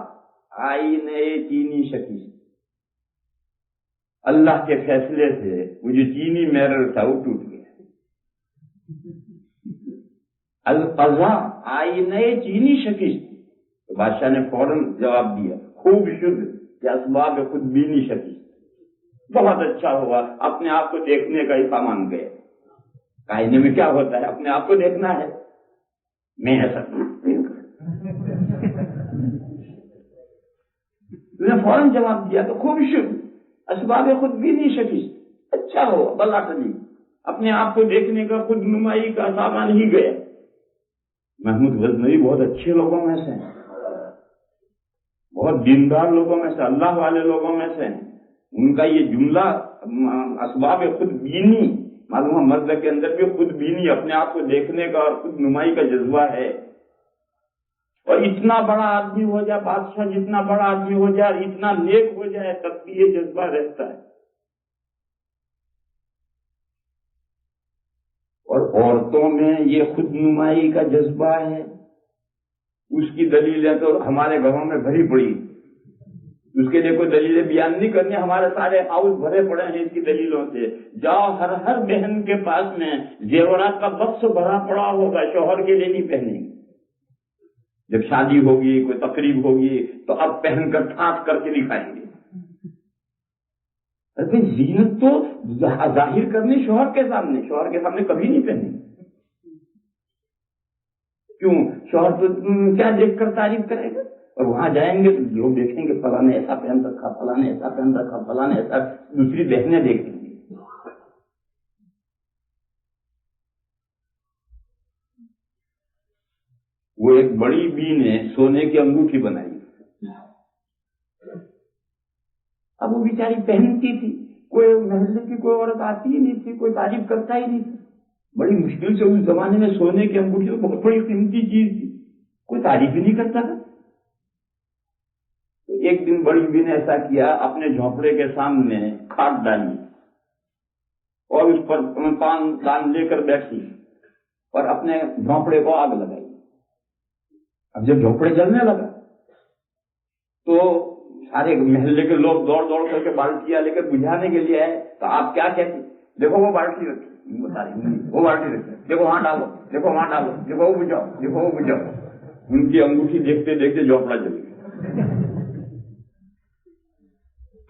آئین چینی شکست، اللہ کے فیصلے سے وہ جو چینی میرر تھا وہ ٹوٹ گیا. القضاء آئین چینی شکست. تو بادشاہ نے فوراً جواب دیا، خوب شد کہ اسباب خود بینی شکست. بہت اچھا ہوا، اپنے آپ کو دیکھنے کا ہی سامان گئے. آئینے میں کیا ہوتا ہے، اپنے آپ کو دیکھنا ہے. میں ایسا فوراً جواب دیا تو خوب شد اسباب خود بھی نہیں شکست. اچھا ہو بلا چلی، اپنے آپ کو دیکھنے کا خود نمائی کا سامان ہی گیا. محمود غزنوی بہت اچھے لوگوں میں سے ہیں، بہت دیندار لوگوں میں سے، اللہ والے لوگوں میں سے ہیں. ان کا یہ جملہ اسباب خود بینی معلوم ہے، مرد کے اندر بھی خود بینی، اپنے آپ کو دیکھنے کا اور خود نمائی کا جذبہ ہے. اور اتنا بڑا آدمی ہو جائے، بادشاہ جتنا بڑا آدمی ہو جائے، اتنا نیک ہو جائے، تب بھی یہ جذبہ رہتا ہے. اور عورتوں میں یہ خود نمائی کا جذبہ ہے. اس کی دلیلیں تو ہمارے گھروں میں بھری پڑی، اس کے لیے کوئی دلیلیں بیان نہیں کرنی، ہمارے سارے ہاؤس بھرے پڑے ہیں اس کی دلیلوں سے. جاؤ ہر بہن کے پاس میں زیورات کا بکس بھرا پڑا ہوگا، شوہر کے لیے نہیں پہنیں گے. جب شادی ہوگی، کوئی تقریب ہوگی تو اب پہن کر ٹھاٹ کر کے دکھائیں گے. زینت تو ظاہر کرنی شوہر کے سامنے کبھی نہیں پہنیں گے. کیوں؟ شوہر تو کیا دیکھ کر تعریف کرے گا. اور وہاں جائیں گے تو لوگ دیکھیں گے فلاں نے ایسا پہن رکھا، فلاں نے ایسا پہن رکھا، فلاں نے ایسا، دوسری بہنیں دیکھیں گی. وہ ایک بڑی بی نے سونے کی انگوٹھی بنائی. اب وہ بیچاری پہنتی تھی، کوئی محلے کی کوئی عورت آتی ہی نہیں تھی، کوئی تعریف کرتا ہی نہیں تھا. بڑی مشکل سے اس زمانے میں سونے کی انگوٹھی تو بہت بڑی قیمتی چیز تھی، کوئی تعریف ہی نہیں کرتا تھا. ایک دن بڑی بی نے ایسا کیا، اپنے جھونپڑے کے سامنے کھاد ڈالی اور اس پر پان دان لے کر بیٹھی اور اپنے جھونپڑے کو آگ لگائی. اب جب جھونپڑے جلنے لگا تو سارے محلے کے لوگ دوڑ دوڑ کر کے بالٹیاں لے کر بجھانے کے لیے آئے. تو آپ کیا کہتے؟ دیکھو وہ بالٹی رکھی، وہ بالٹی رکھی، دیکھو وہاں ڈالو، دیکھو وہاں ڈالو، دیکھو وہ بجھاؤ، دیکھو وہ بجھاؤ. ان کی انگوٹھی دیکھتے دیکھتے جھونپڑا جل گیا.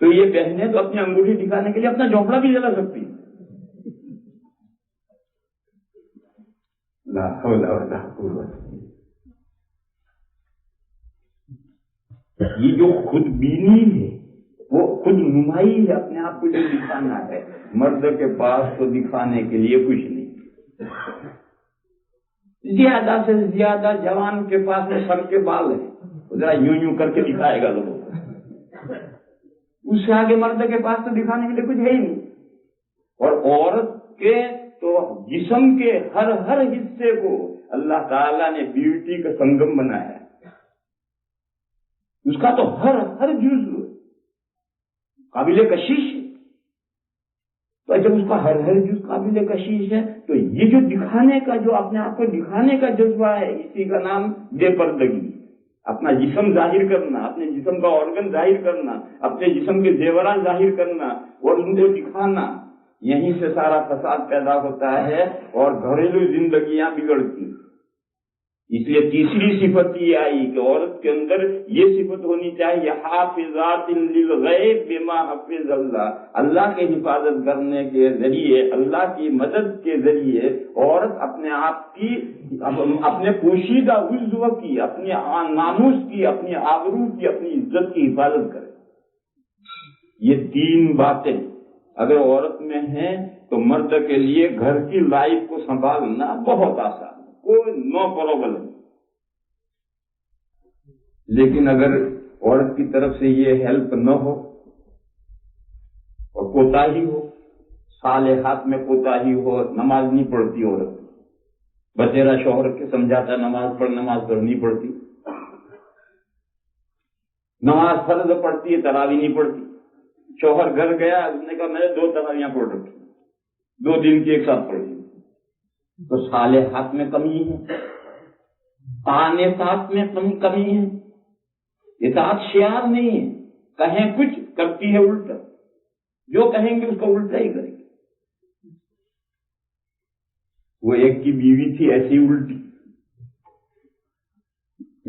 تو یہ بہنیں تو اپنی انگوٹھی دکھانے کے لیے اپنا جھونپڑا بھی جلا سکتی ہیں. لا حول ولا قوت. یہ جو خود بینی ہے، وہ خود نمائی ہے، اپنے آپ کو جو دکھانا ہے. مرد کے پاس تو دکھانے کے لیے کچھ نہیں. زیادہ سے زیادہ جوان کے پاس میں سر کے بال ہیں، ذرا یوں یوں کر کے دکھائے گا لوگوں کو. اس سے آگے مرد کے پاس تو دکھانے کے لیے کچھ ہے ہی نہیں. اور عورت کے تو جسم کے ہر حصے کو اللہ تعالیٰ نے بیوٹی کا سنگم بنایا ہے. اس کا تو ہر جزو قابل کشش ہے. تو جب اس کا ہر جز قابل کشش ہے تو یہ جو دکھانے کا، جو اپنے آپ کو دکھانے کا جذبہ ہے، اسی کا نام بے پردگی. اپنا جسم ظاہر کرنا، اپنے جسم کا آرگن ظاہر کرنا، اپنے جسم کے زیورات ظاہر کرنا اور ان کو دکھانا، یہیں سے سارا فساد پیدا ہوتا ہے اور گھریلو زندگیاں بگڑتی. اس لیے تیسری صفت یہ آئی کہ عورت کے اندر یہ صفت ہونی چاہیے، حافظات للغیب بما حفظ اللہ. اللہ کی حفاظت کرنے کے ذریعے، اللہ کی مدد کے ذریعے عورت اپنے آپ کی، اپنے پوشیدہ عضو کی، اپنی ناموس کی، اپنی آبرو کی، اپنی عزت کی حفاظت کرے. یہ تین باتیں اگر عورت میں ہیں تو مرد کے لیے گھر کی لائف کو سنبھالنا بہت آسان، کوئی نو پرابلم. لیکن اگر عورت کی طرف سے یہ ہیلپ نہ ہو اور کوتاہی ہو، صالحات میں کوتاہی ہو، نماز نہیں پڑھتی عورت، بتیرا شوہر کے سمجھاتا نماز نہیں پڑھتی، نماز فرض پڑھتی ہے تراویح نہیں پڑھتی، شوہر گھر گیا اس نے کہا میں نے 2 تراویحاں پڑھ رکھی، 2 دن کی ایک ساتھ پڑھی، تو صالحات میں کمی ہے، قانتات میں کمی ہے، اطاعت شعار نہیں ہے، کہیں کچھ کرتی ہے الٹا، جو کہیں گے اس کو الٹا ہی کرے گی۔ وہ ایک کی بیوی تھی ایسی الٹی،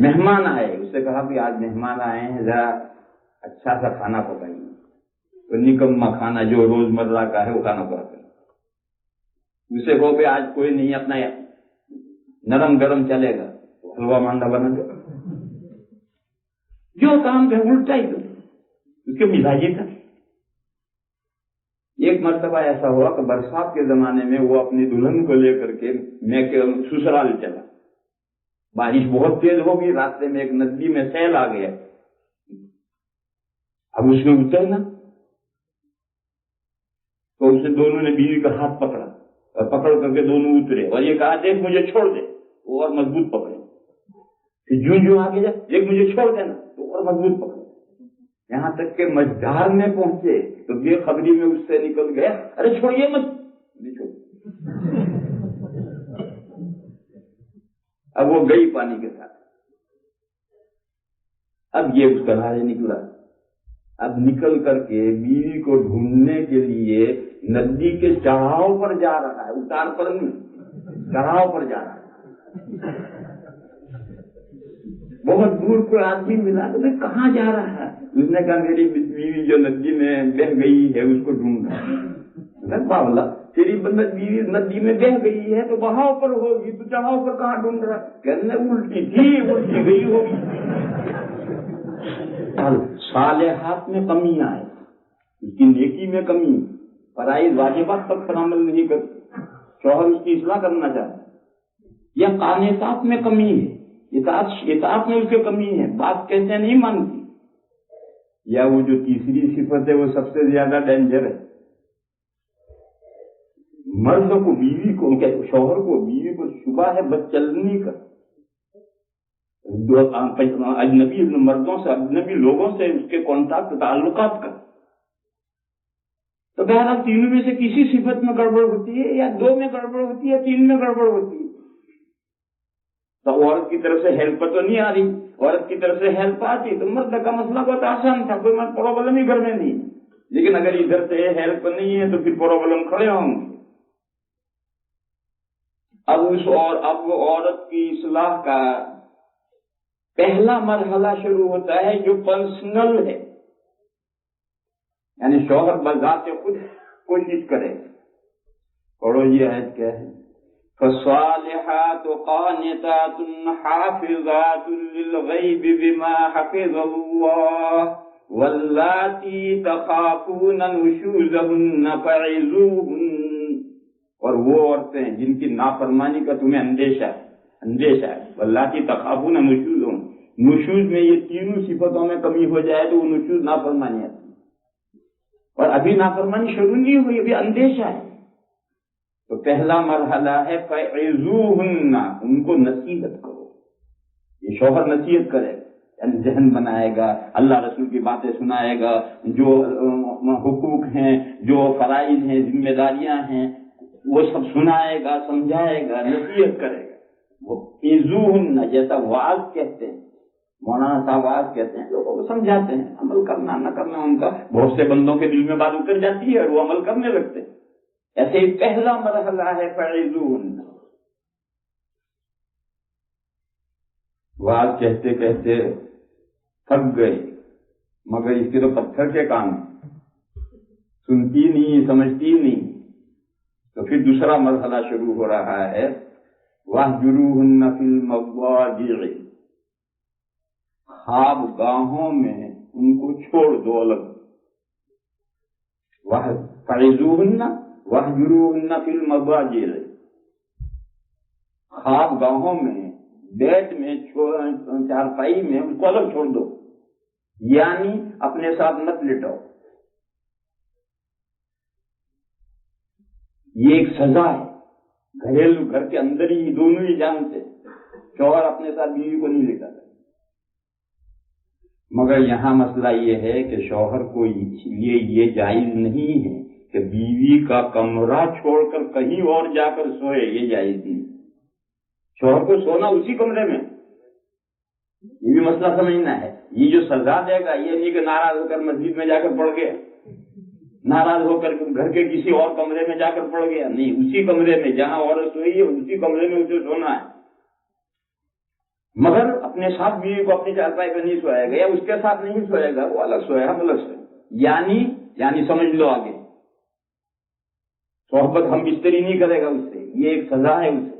مہمان آئے، اس سے کہا کہ آج مہمان آئے ہیں ذرا اچھا سا کھانا پکائیے، تو نکما کھانا جو روزمرہ کا ہے وہ کھانا پکا کر اسے کہو کہ آج کوئی نہیں اپنا نرم گرم چلے گا، حلوہ مانڈا بنا دے، جو کام ہے الٹا ہی کرے، اس کے مزاجی کا۔ ایک مرتبہ ایسا ہوا کہ برسات کے زمانے میں وہ اپنی دلہن کو لے کر کے میں سسرال چلا، بارش بہت تیز ہوگی، راستے میں ایک ندی میں سیل آ گیا، اب اس میں اترنا، تو اسے دونوں نے بیوی کا ہاتھ پکڑا اور پکڑ کر کے دونوں اترے اور یہ کہا دیکھ مجھے چھوڑ دے، وہ اور مضبوط پکڑے، پھر جو آگے جا دیکھ مجھے چھوڑ دینا، تو اور مضبوط پکڑے، یہاں تک کہ مجدار میں پہنچے تو بے خبری میں اس سے نکل گیا ارے چھوڑیے مت، اب وہ گئی پانی کے ساتھ، اب یہ اس کا راج نکلا، اب نکل کر کے بیوی کو ڈھونڈنے کے لیے ندی کے چڑھاؤ پر جا رہا ہے، اتار پر نہیں، چڑھاؤ پر جا رہا ہے، بہت دور کوئی آدمی ملا تو کہاں جا رہا ہے، اس نے کہا میری بیوی جو ندی میں بہ گئی ہے اس کو ڈھونڈ رہا، باولا تیری بیوی ندی میں بہ گئی ہے تو بہاؤ پر ہوگی، تو چڑھاؤ پر کہاں ڈھونڈ رہا ہے، کہنے الٹی تھی الٹی گئی ہوگی۔ صالحات میں کمی آئے، اس کی نیکی میں کمی، فرائض واجبات تک پر عمل نہیں کرتے، شوہر اس کی اصلاح کرنا چاہتا ہے، یا قانتات میں کمی ہے، اطاعت میں اس کے کمی ہے، بات کہتے نہیں مانتی، یا وہ جو تیسری صفت ہے وہ سب سے زیادہ ڈینجر ہے، مرد کو بیوی کو شوہر کو بیوی کو شبہ ہے بد چلنی کا، اجنبی مردوں سے اجنبی لوگوں سے اس کے کانٹیکٹ تعلقات کا، تو بہرحال تینوں میں سے کسی صفت میں گڑبڑ ہوتی ہے، یا 2 میں گڑبڑ ہوتی ہے، 3 میں گڑبڑ ہوتی ہے، تو عورت کی طرف سے ہیلپ تو نہیں آ رہی، عورت کی طرف سے ہیلپ آتی تو مرد کا مسئلہ بہت آسان تھا، کوئی پرابلم ہی گھر میں نہیں، لیکن اگر ادھر سے ہیلپ نہیں ہے تو پھر پرابلم کھڑے ہوں گے۔ اب عورت کی اصلاح کا پہلا مرحلہ شروع ہوتا ہے جو پرسنل ہے، یعنی شوہر بذات خود کوشش کرے، پڑھو یہ آیت کیا ہے، فالصالحات قانتات حافظات للغیب بما حفظ اللہ واللاتی تخافون نشوزهن فعظوهن، اور وہ عورتیں جن کی نافرمانی کا تمہیں اندیشہ ہے، واللاتی تخافون نشوزهن، نشوز میں یہ تینوں صفتوں میں کمی ہو جائے تو وہ نشوز نافرمانی آتی، اور ابھی نافرمانی شروع نہیں ہوئی، ابھی اندیشہ ہے، تو پہلا مرحلہ ہے فعظوهن، ان کو نصیحت کرو، یہ شوہر نصیحت کرے، یعنی ذہن بنائے گا، اللہ رسول کی باتیں سنائے گا، جو حقوق ہیں، جو فرائض ہیں، ذمہ داریاں ہیں، وہ سب سنائے گا، سمجھائے گا، نصیحت کرے گا، وہ فعظوهن جیسا واعظ کہتے ہیں، مولانا صاحب واعظ کہتے ہیں، لوگوں کو سمجھاتے ہیں، عمل کرنا نہ کرنا ان کا، بہت سے بندوں کے دل میں بات اتر جاتی ہے اور وہ عمل کرنے لگتے ہیں، ایسے ہی پہلا مرحلہ ہے فعظوهن، واعظ کہتے کہتے تھک گئے، مگر اس کے تو پتھر کے کام سنتی نہیں، سمجھتی نہیں، تو پھر دوسرا مرحلہ شروع ہو رہا ہے، واہجروهن فی المضاجع، خواب گاہوں میں ان کو چھوڑ دو الگ، فعظوهن واہجروهن فی المضاجع، خواب گاہوں میں بیڈ میں چارپائی میں اس کو الگ چھوڑ دو، یعنی اپنے ساتھ مت لٹاؤ. یہ ایک سزا ہے. گھریلو گھر کے اندر ہی دونوں ہی جانتے شوہر اپنے ساتھ بیوی کو نہیں لٹاتا. مگر یہاں مسئلہ یہ ہے کہ شوہر کو یہ جائز نہیں ہے کہ بیوی کا کمرہ چھوڑ کر کہیں اور جا کر سوئے، یہ جائز نہیں. شوہر کو سونا اسی کمرے میں، یہ بھی مسئلہ سمجھنا ہے. یہ جو سزا دے گا یہ نہیں کہ ناراض ہو کر مسجد میں جا کر پڑھ گیا، ناراض ہو کر گھر کے کسی اور کمرے میں جا کر پڑھ گیا. نہیں، اسی کمرے میں جہاں عورت سوئی ہے اسی کمرے میں اسے سونا ہے. مگر اپنے ساتھ بیوی کو اپنی چارپائی پہ نہیں سوائے گا یا اس کے ساتھ نہیں سوئے گا، وہ الگ سوئے، ہم الگ سوئے. یعنی سمجھ لو آگے، صحبت ہم بستری نہیں کرے گا اس سے، یہ ایک سزا ہے اسے.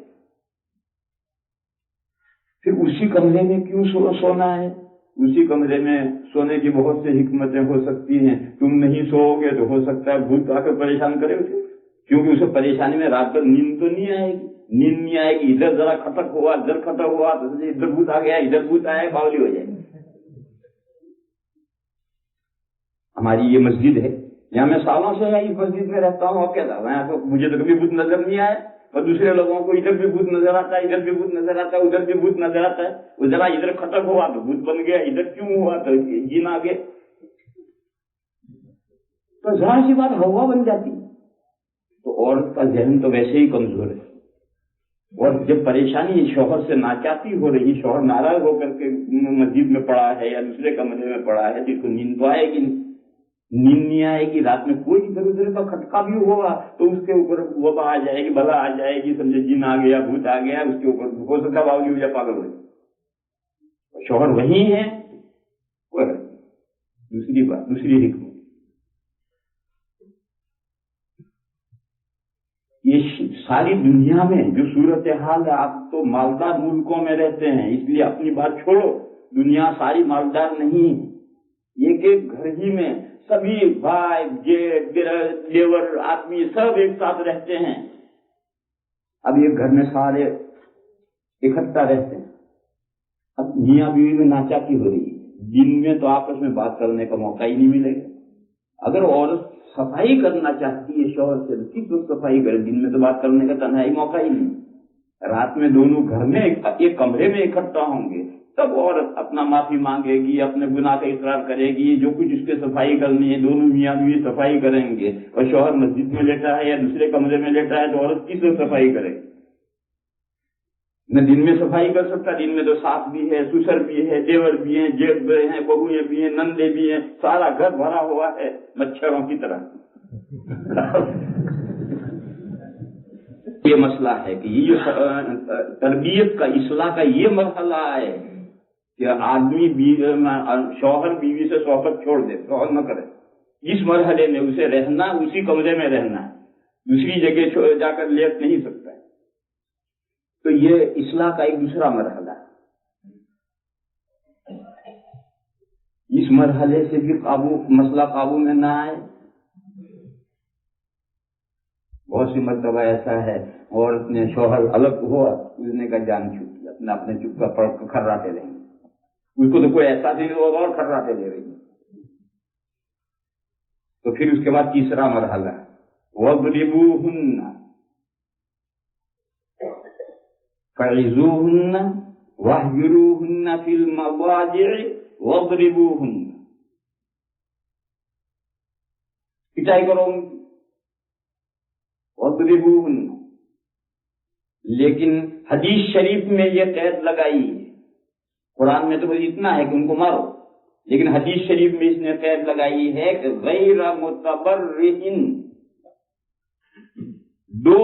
پھر اسی کمرے میں کیوں سونا ہے؟ اسی کمرے میں سونے کی بہت سی حکمتیں ہو سکتی ہیں. تم نہیں سو گے تو ہو سکتا ہے بھوت آ کر پریشان کرے اسے، کیونکہ اسے پریشانی میں رات بھر نیند تو نہیں آئے گی. نیند نہیں آئے گی، ادھر ذرا کھٹک ہوا ادھر کھٹک ہوا تو ادھر بھوت آ گیا ادھر بھوت آیا، باولی ہو جائے گی. ہماری یہ مسجد ہے، یہاں میں سالوں سے اس مسجد میں رہتا ہوں، اور کیا تھا وہاں تو مجھے تو کبھی بھوت نظر نہیں آیا، اور دوسرے لوگوں کو ادھر بھی بھوت نظر آتا ہے، ادھر بھی بھوت نظر آتا ہے، ادھر بھی بھوت نظر آتا ہے. وہ ذرا ادھر کھٹک ہوا تو بھوت بن گیا، ادھر کیوں ہوا تو جن آ گئے. تو ذرا سی بات ہوا بن جاتی. تو عورت کا ذہن تو ویسے ہی کمزور ہے، اور جب پریشانی شوہر سے ناچاتی ہو رہی، شوہر ناراض ہو کر کے مسجد میں پڑا ہے یا دوسرے کمرے میں پڑا ہے، جس کو نیند تو آئے گی، نیند نہیں آئے گی، رات میں کوئی ادھر ادھر کا کھٹکا بھی ہوگا تو اس کے اوپر وبا آ جائے گی، بلا آ جائے گی، سمجھے جن آ گیا بھوت آ گیا، اس کے اوپر ہو سکتا ہے باولی ہو جائے، پاگل ہو جائے. شوہر وہی ہے. دوسری بات، دوسری حکمت، یہ ساری دنیا میں جو صورتحال ہے، آپ تو مالدار ملکوں میں رہتے ہیں اس لیے اپنی بات چھوڑو، دنیا ساری مالدار نہیں ہے. ایک ایک گھر ہی میں سبھی بھائی جیٹ دیور آدمی سب ایک ساتھ رہتے ہیں. اب ایک گھر میں سارے اکٹھا رہتے ہیں. اب میاں بیوی میں ناچاکی ہو رہی ہے، دن میں تو آپس میں بات کرنے کا موقع ہی نہیں ملے گا. اگر عورت صفائی کرنا چاہتی ہے شوہر سے تو کس وقت صفائی کرے؟ دن میں تو بات کرنے کا تنہائی موقع ہی نہیں. رات میں دونوں گھر میں ایک کمرے میں اکٹھا ہوں گے تب عورت اپنا معافی مانگے گی، اپنے گناہ کا اقرار کرے گی، جو کچھ اس کے صفائی کرنی ہے دونوں میاں بیوی صفائی کریں گے. اور شوہر مسجد میں لیٹا ہے یا دوسرے کمرے میں لیٹا ہے تو عورت کس وقت صفائی کرے گی؟ نہ دن میں صفائی کر سکتا، دن میں تو ساس بھی ہے، سسر بھی ہے، دیور بھی ہیں، جیٹ بھی ہیں، بہویں بھی ہیں، نندے بھی ہیں، سارا گھر بھرا ہوا ہے مچھروں کی طرح. یہ مسئلہ ہے کہ یہ جو تربیت کا، اصلاح کا یہ مرحلہ ہے کہ آدمی شوہر بیوی سے صحبت چھوڑ دے، شوہر نہ کرے. جس مرحلے میں اسے رہنا اسی کمرے میں رہنا ہے، دوسری جگہ جا کر لیٹ نہیں سکتا ہے. تو یہ اصلاح کا ایک دوسرا مرحلہ ہے. اس مرحلے سے بھی مسئلہ قابو میں نہ آئے. بہت سی مرتبہ ایسا ہے عورت نے شوہر الگ ہوا، اس نے کہا جان چھوٹی، اپنے چپ کا پڑھ کھرراٹے رہیں گے. اس کو تو کوئی ایسا نہیں ہوگا اور کھرراٹے لے رہی ہے. تو پھر اس کے بعد تیسرا مرحلہ ہے وَاضْرِبُوهُنَّ فَعِظُوهُنَّ وَاهْجُرُوهُنَّ فِي الْمَضَاجِعِ وَاضْرِبُوهُنَّ. پٹائی کرو ان کی. وَاضْرِبُوهُنَّ، لیکن حدیث شریف میں یہ قید لگائی ہے. قرآن میں تو بس اتنا ہے کہ ان کو مارو، لیکن حدیث شریف میں اس نے قید لگائی ہے کہ غیر متبرئن، دو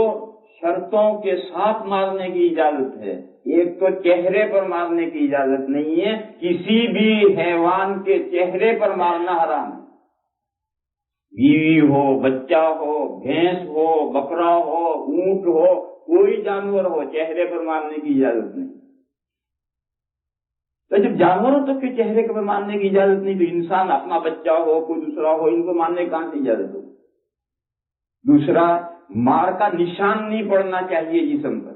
شرطوں کے ساتھ مارنے کی اجازت ہے. ایک تو چہرے پر مارنے کی اجازت نہیں ہے، کسی بھی حیوان کے چہرے پر مارنا حرام ہے. بیوی ہو، بچہ ہو، بھینس ہو، بکرا ہو، اونٹ ہو، کوئی جانور ہو، چہرے پر مارنے کی اجازت نہیں. تو جب جانوروں تک کے چہرے پر مارنے کی اجازت نہیں تو انسان اپنا بچہ ہو، کوئی دوسرا ہو، ان کو مارنے کہاں سے اجازت ہو؟ دوسرا، مار کا نشان نہیں پڑنا چاہیے جسم پر.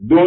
2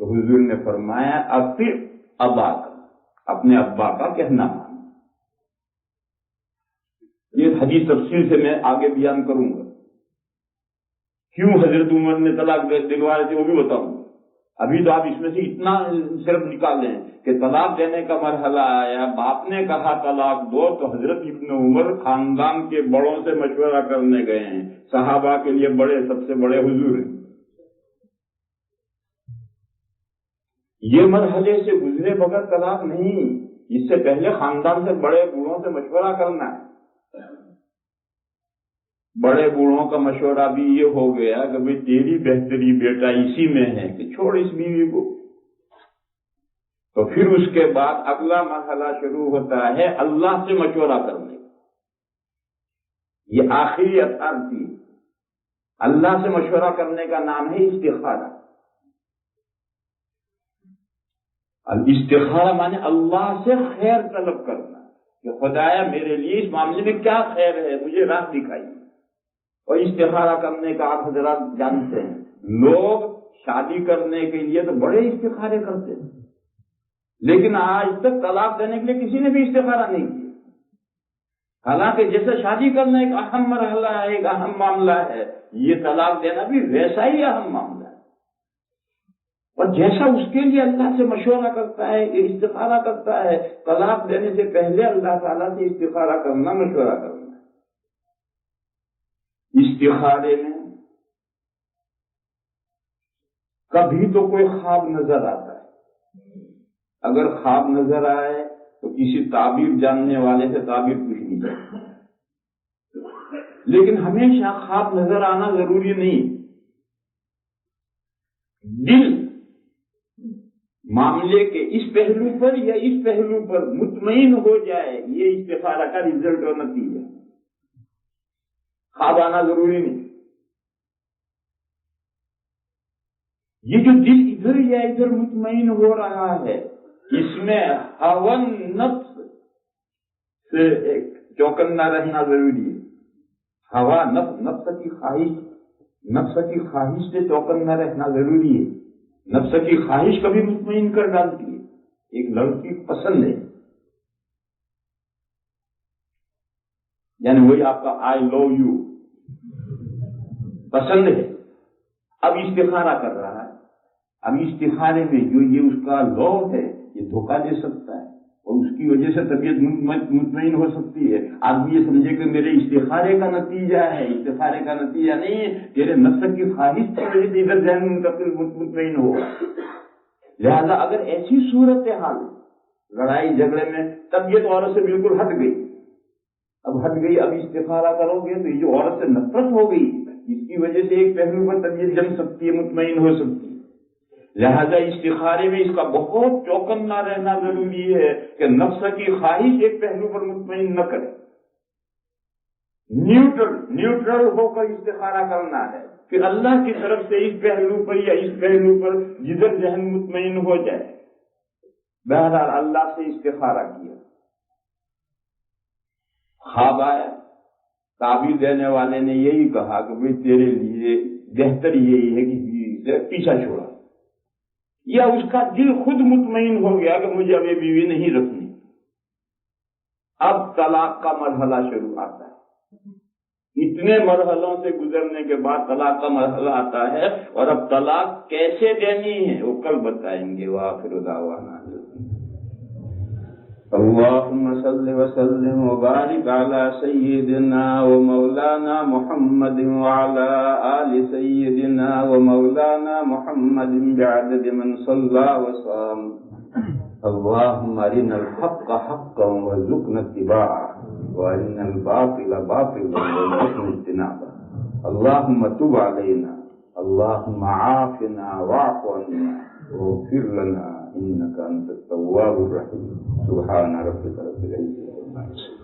تو حضور نے فرمایا اطیع اباک، اپنے ابا کا کہنا مان۔ یہ حدیث تفصیل سے میں آگے بیان کروں گا، کیوں حضرت عمر نے طلاق دلوا رہے تھے وہ بھی بتاؤں گا۔ ابھی تو آپ اس میں سے اتنا صرف نکال لیں کہ طلاق دینے کا مرحلہ آیا، باپ نے کہا طلاق دو، تو حضرت ابن عمر خاندان کے بڑوں سے مشورہ کرنے گئے ہیں، صحابہ کے لیے بڑے، سب سے بڑے حضور ہیں۔ یہ مرحلے سے گزرے بغیر طلاق نہیں، اس سے پہلے خاندان سے بڑے بوڑھوں سے مشورہ کرنا ہے۔ بڑے بوڑھوں کا مشورہ بھی یہ ہو گیا کہ بھئی تیری بہتری بیٹا اسی میں ہے کہ چھوڑ اس بیوی کو۔ تو پھر اس کے بعد اگلا مرحلہ شروع ہوتا ہے اللہ سے مشورہ کرنے کا۔ یہ آخری اتھارٹی، اللہ سے مشورہ کرنے کا نام ہے استخارہ۔ الاستخارہ مانے اللہ سے خیر طلب کرنا کہ خدایا میرے لیے اس معاملے میں کیا خیر ہے، مجھے راہ دکھائیے۔ اور استخارہ کرنے کا آپ حضرات جانتے ہیں، لوگ شادی کرنے کے لیے تو بڑے استخارے کرتے ہیں، لیکن آج تک طلاق دینے کے لیے کسی نے بھی استخارہ نہیں کیا۔ حالانکہ جیسے شادی کرنا ایک اہم مرحلہ ہے، ایک اہم معاملہ ہے، یہ طلاق دینا بھی ویسا ہی اہم معاملہ ہے۔ اور جیسا اس کے لیے اللہ سے مشورہ کرتا ہے، استخارہ کرتا ہے، طلاق دینے سے پہلے اللہ تعالیٰ سے استخارہ کرنا، مشورہ کرنا۔ استخارے میں کبھی تو کوئی خواب نظر آتا ہے، اگر خواب نظر آئے تو کسی تعبیر جاننے والے سے تعبیر پوچھنی چاہیے، لیکن ہمیشہ خواب نظر آنا ضروری نہیں۔ دل معاملے کے اس پہلو پر یا اس پہلو پر مطمئن ہو جائے، یہ استخارہ کا رزلٹ اور نتیجہ۔ خواب آنا ضروری نہیں۔ یہ جو دل ادھر یا ادھر مطمئن ہو رہا ہے، اس میں ہوا نفس سے ایک چوکنا رہنا ضروری ہے۔ ہوا نفس کی خواہش سے چوکنا رہنا ضروری ہے۔ نفس کی خواہش کبھی مطمئن کر ڈالتی ہے۔ ایک لڑکی پسند ہے، یعنی وہی آپ کا آئی لو یو پسند ہے، اب استخارہ کر رہا ہے۔ اب استخارے میں جو یہ اس کا لو ہے یہ دھوکہ دے سکتا ہے اور اس کی وجہ سے طبیعت مطمئن ہو سکتی ہے۔ آدمی یہ سمجھے کہ میرے استخارے کا نتیجہ ہے، استخارے کا نتیجہ نہیں ہے، تیرے نفس کی خواہش کی وجہ سے ادھر ذہن منتقل مطمئن ہوگا۔ لہذا اگر ایسی صورتحال لڑائی جھگڑے میں طبیعت عورت سے بالکل ہٹ گئی، اب استخارہ کرو گے تو یہ جو عورت سے نفرت ہو گئی، اس کی وجہ سے ایک پہلو پر طبیعت جم سکتی ہے، مطمئن ہو سکتی ہے۔ لہذا استخارے میں اس کا بہت چوکنا رہنا ضروری ہے کہ نفس کی خواہش ایک پہلو پر مطمئن نہ کرے، نیوٹرل ہو کر استخارہ کرنا ہے۔ پھر اللہ کی طرف سے اس پہلو پر یا اس پہلو پر جدھر ذہن مطمئن ہو جائے۔ بہرحال اللہ سے استخارہ کیا، خواب آیا، تعبیر دینے والے نے یہی کہا کہ بھئی تیرے لیے بہتر یہی ہے کہ بیوی سے پیچھا چھوڑا، یا اس کا دل خود مطمئن ہو گیا کہ مجھے اب یہ بیوی نہیں رکھنی۔ اب طلاق کا مرحلہ شروع آتا ہے۔ اتنے مرحلوں سے گزرنے کے بعد طلاق کا مرحلہ آتا ہے، اور اب طلاق کیسے دینی ہے وہ کل بتائیں گے۔ وآخر دعوانا اللهم صل وسلم وبارك على سيدنا ومولانا محمد وعلى آل سيدنا ومولانا محمد بعدد من صلى وصام اللهم أرنا الحق حقا وارزقنا اتباعه وأرنا الباطل باطلا وارزقنا اجتنابه اللهم تب علينا اللهم عافنا واعف عنا واغفر لنا إنك أنت التواب الرحيم سبحان ربك رب العزة عما يصفون